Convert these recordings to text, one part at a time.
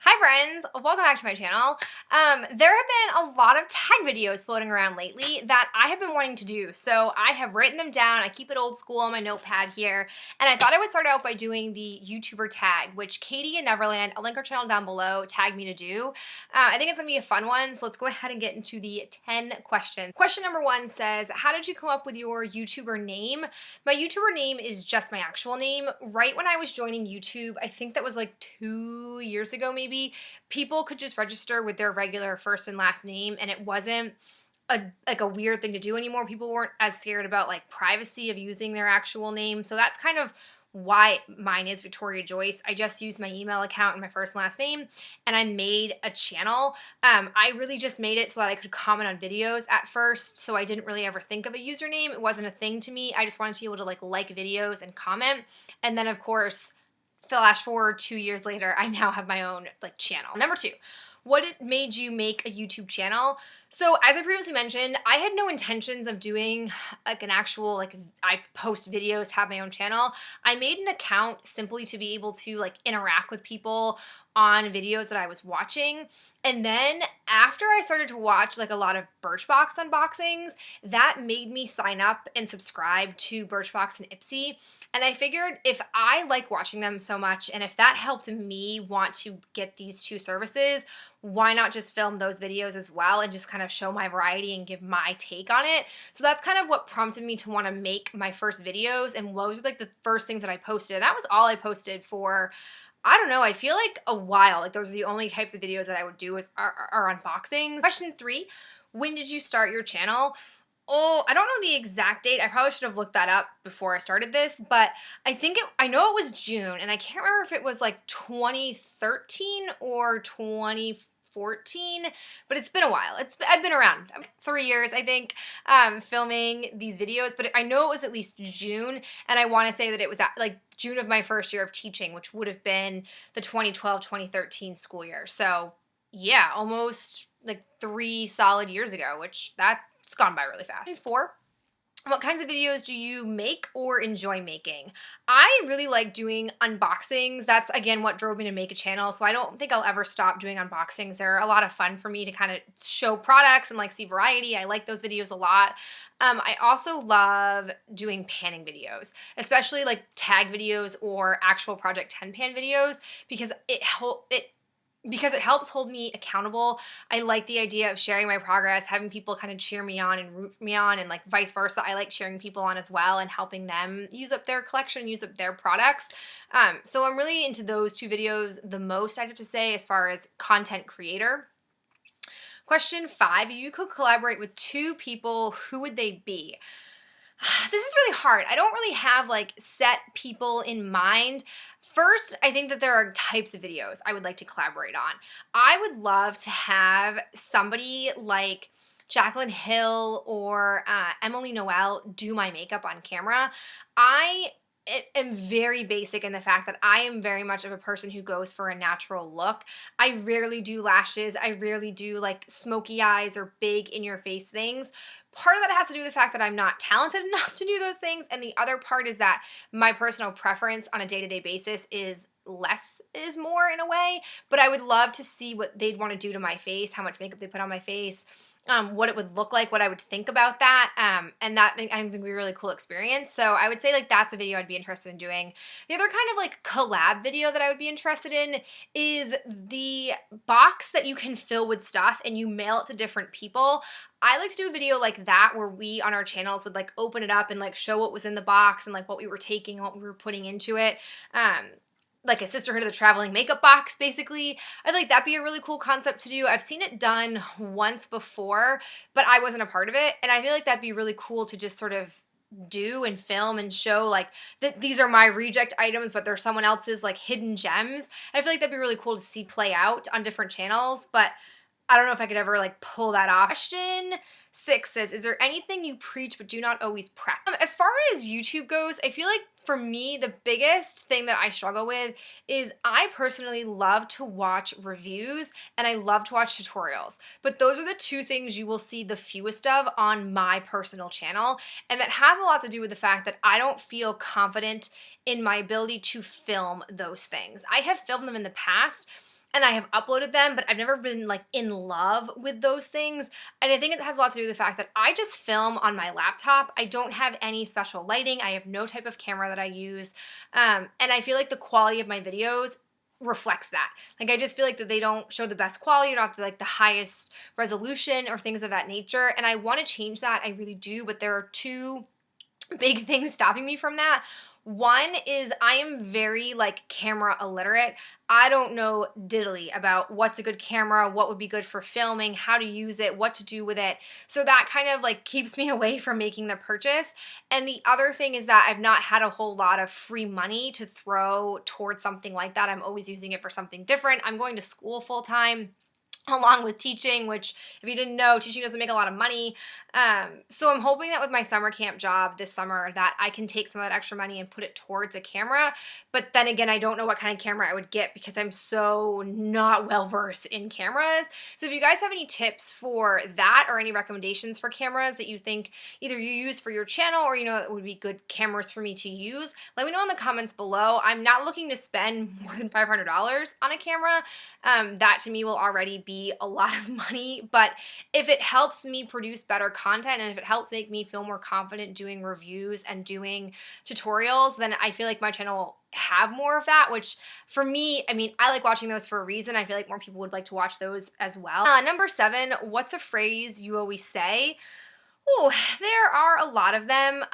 Hi friends, welcome back to my channel. There have been a lot of tag videos floating around lately that I have been wanting to do, so I have written them down. I keep it old school on my notepad here, and I thought I would start out by doing the YouTuber tag, which Katie in Neverland, I'll link her channel down below, tagged me to do. I think it's gonna be a fun one, so let's go ahead and get into the 10 questions. Question number 1 says, how did you come up with your YouTuber name? My YouTuber name is just my actual name. Right when I was joining YouTube, I think that was like 2 years ago maybe, people could just register with their regular first and last name, and it wasn't a weird thing to do anymore. People weren't as scared about like privacy of using their actual name. So that's kind of why mine is Victoria Joyce. I just used my email account and my first and last name, and I made a channel. I really just made it so that I could comment on videos at first, so I didn't really ever think of a username. It wasn't a thing to me. I just wanted to be able to like videos and comment. And then of course, flash forward 2 years later, I now have my own like channel. Number 2, what made you make a YouTube channel? So as I previously mentioned, I had no intentions of doing like an actual, like I post videos, have my own channel. I made an account simply to be able to like interact with people on videos that I was watching. And then after I started to watch like a lot of Birchbox unboxings, that made me sign up and subscribe to Birchbox and Ipsy. And I figured if I like watching them so much, and if that helped me want to get these two services, why not just film those videos as well and just kind of show my variety and give my take on it? So that's kind of what prompted me to want to make my first videos, and those are like the first things that I posted. And that was all I posted for, I don't know, I feel like a while. Like those are the only types of videos that I would do are unboxings. Question 3, when did you start your channel? Oh, I don't know the exact date. I probably should have looked that up before I started this, but I know it was June, and I can't remember if it was like 2013 or 2014, but it's been a while. I've been around 3 years, I think, filming these videos, but I know it was at least June, and I want to say that it was at like June of my first year of teaching, which would have been the 2012-2013 school year. So yeah, almost like 3 solid years ago, which it's gone by really fast. 4, what kinds of videos do you make or enjoy making? I really like doing unboxings. That's, again, what drove me to make a channel, so I don't think I'll ever stop doing unboxings. They're a lot of fun for me to kind of show products and like see variety. I like those videos a lot. I also love doing panning videos, especially like tag videos or actual Project 10 pan videos, because it helps hold me accountable. I like the idea of sharing my progress, having people kind of cheer me on and root me on, and like vice versa. I like cheering people on as well and helping them use up their collection, use up their products. So I'm really into those 2 videos the most, I'd have to say, as far as content creator. Question 5, if you could collaborate with 2 people, who would they be? This is really hard. I don't really have like set people in mind. First, I think that there are types of videos I would like to collaborate on. I would love to have somebody like Jaclyn Hill or Emily Noel do my makeup on camera. I am very basic in the fact that I am very much of a person who goes for a natural look. I rarely do lashes. I rarely do like smoky eyes or big in-your-face things. Part of that has to do with the fact that I'm not talented enough to do those things, and the other part is that my personal preference on a day-to-day basis is less is more in a way, but I would love to see what they'd want to do to my face, how much makeup they put on my face, what it would look like, what I would think about that, and that I think would be a really cool experience. So I would say like that's a video I'd be interested in doing. The other kind of like collab video that I would be interested in is the box that you can fill with stuff and you mail it to different people. I like to do a video like that where we on our channels would like open it up and like show what was in the box and like what we were taking, what we were putting into it. Like a Sisterhood of the Traveling Makeup Box, basically. I feel like that'd be a really cool concept to do. I've seen it done once before, but I wasn't a part of it, and I feel like that'd be really cool to just sort of do and film and show like that these are my reject items, but they're someone else's like hidden gems. I feel like that'd be really cool to see play out on different channels, but I don't know if I could ever like pull that off. Question 6 says, is there anything you preach but do not always practice? As far as YouTube goes, I feel like for me, the biggest thing that I struggle with is I personally love to watch reviews and I love to watch tutorials, but those are the 2 things you will see the fewest of on my personal channel, and that has a lot to do with the fact that I don't feel confident in my ability to film those things. I have filmed them in the past, and I have uploaded them, but I've never been like in love with those things. And I think it has a lot to do with the fact that I just film on my laptop. I don't have any special lighting. I have no type of camera that I use. And I feel like the quality of my videos reflects that. Like, I just feel like that they don't show the best quality, not like the highest resolution or things of that nature. And I want to change that. I really do. But there are two big things stopping me from that. One is I am very like camera illiterate. I don't know diddly about what's a good camera, what would be good for filming, how to use it, what to do with it. So that kind of like keeps me away from making the purchase. And the other thing is that I've not had a whole lot of free money to throw towards something like that. I'm always using it for something different. I'm going to school full time, along with teaching, which if you didn't know, teaching doesn't make a lot of money. So I'm hoping that with my summer camp job this summer that I can take some of that extra money and put it towards a camera. But then again, I don't know what kind of camera I would get because I'm so not well versed in cameras. So if you guys have any tips for that or any recommendations for cameras that you think either you use for your channel or you know it would be good cameras for me to use, let me know in the comments below. I'm not looking to spend more than $500 on a camera. That to me will already be a lot of money, but if it helps me produce better content and if it helps make me feel more confident doing reviews and doing tutorials, then I feel like my channel will have more of that, which for me, I mean, I like watching those for a reason. I feel like more people would like to watch those as well. Number 7, what's a phrase you always say? Oh, there are a lot of them.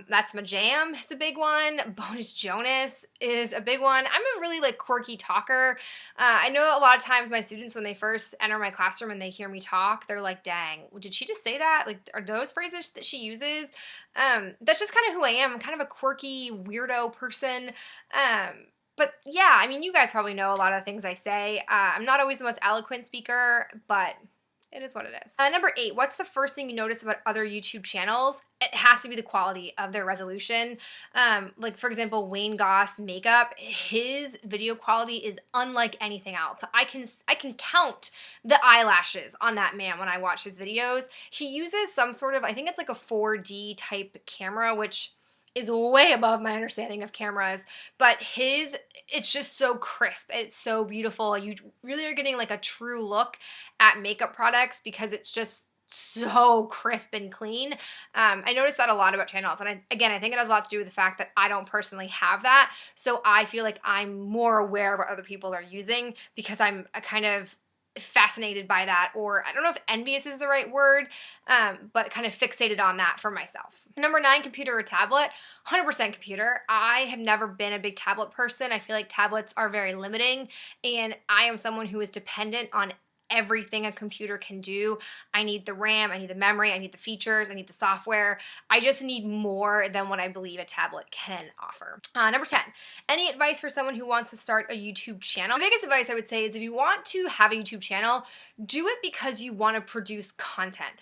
That's my jam is a big one. Bonus Jonas is a big one. I'm a really like quirky talker. I know a lot of times my students, when they first enter my classroom and they hear me talk, they're like, dang, did she just say that? Like, are those phrases that she uses? That's just kind of who I am. I'm kind of a quirky, weirdo person. But yeah, I mean, you guys probably know a lot of the things I say. I'm not always the most eloquent speaker, but it is what it is. Number 8, what's the first thing you notice about other YouTube channels? It has to be the quality of their resolution. Like for example, Wayne Goss makeup, his video quality is unlike anything else. I can count the eyelashes on that man when I watch his videos. He uses some sort of, I think it's like a 4D type camera, which is way above my understanding of cameras, but it's just so crisp. It's so beautiful. You really are getting like a true look at makeup products because it's just so crisp and clean. I noticed that a lot about channels. And again, I think it has a lot to do with the fact that I don't personally have that. So I feel like I'm more aware of what other people are using because I'm a kind of fascinated by that, or I don't know if envious is the right word, but kind of fixated on that for myself. Number 9, computer or tablet. 100% computer. I have never been a big tablet person. I feel like tablets are very limiting, and I am someone who is dependent on everything a computer can do. I need the RAM, I need the memory, I need the features, I need the software. I just need more than what I believe a tablet can offer. Number 10, any advice for someone who wants to start a YouTube channel? The biggest advice I would say is if you want to have a YouTube channel, do it because you want to produce content.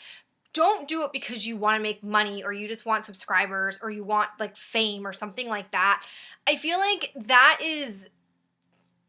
Don't do it because you want to make money or you just want subscribers or you want like fame or something like that. I feel like that is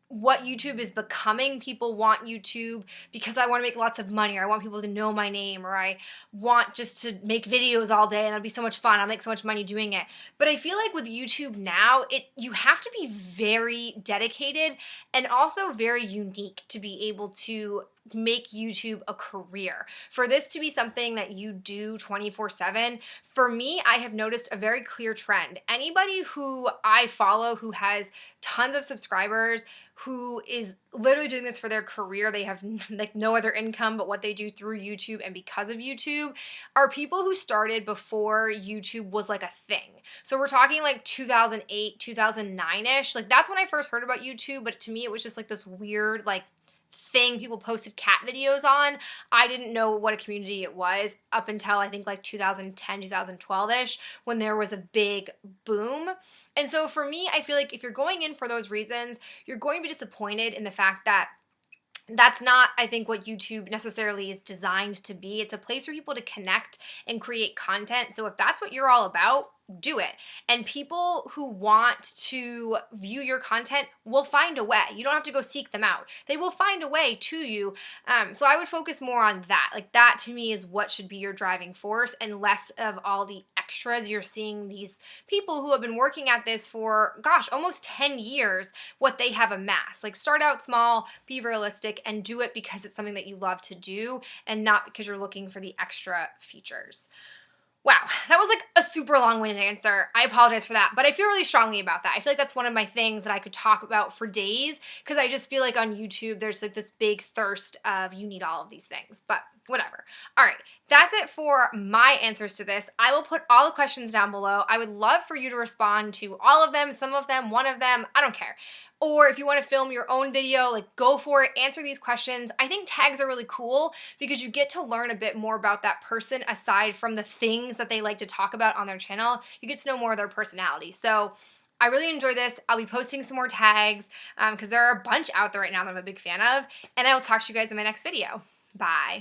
what YouTube is becoming. People want YouTube because I want to make lots of money, or I want people to know my name, or I want just to make videos all day and it'll be so much fun. I'll make so much money doing it. But I feel like with YouTube now, you have to be very dedicated and also very unique to be able to make YouTube a career. For this to be something that you do 24/7, for me, I have noticed a very clear trend. Anybody who I follow who has tons of subscribers, who is literally doing this for their career, they have like no other income but what they do through YouTube and because of YouTube, are people who started before YouTube was like a thing. So we're talking like 2008, 2009-ish. Like that's when I first heard about YouTube, but to me it was just like this weird like thing people posted cat videos on. I didn't know what a community it was up until I think like 2010, 2012-ish when there was a big boom. And so for me, I feel like if you're going in for those reasons, you're going to be disappointed in the fact that that's not, I think, what YouTube necessarily is designed to be. It's a place for people to connect and create content. So if that's what you're all about, do it. And people who want to view your content will find a way. You don't have to go seek them out. They will find a way to you. So I would focus more on that. Like that to me is what should be your driving force and less of all the extras. You're seeing these people who have been working at this for, gosh, almost 10 years, what they have amassed. Like, start out small, be realistic, and do it because it's something that you love to do and not because you're looking for the extra features. Wow, that was like a super long-winded answer. I apologize for that, but I feel really strongly about that. I feel like that's one of my things that I could talk about for days because I just feel like on YouTube there's like this big thirst of you need all of these things, but whatever. All right, that's it for my answers to this. I will put all the questions down below. I would love for you to respond to all of them, some of them, one of them, I don't care. Or if you want to film your own video, like go for it, answer these questions. I think tags are really cool because you get to learn a bit more about that person aside from the things that they like to talk about on their channel. You get to know more of their personality. So I really enjoy this. I'll be posting some more tags because there are a bunch out there right now that I'm a big fan of. And I will talk to you guys in my next video. Bye.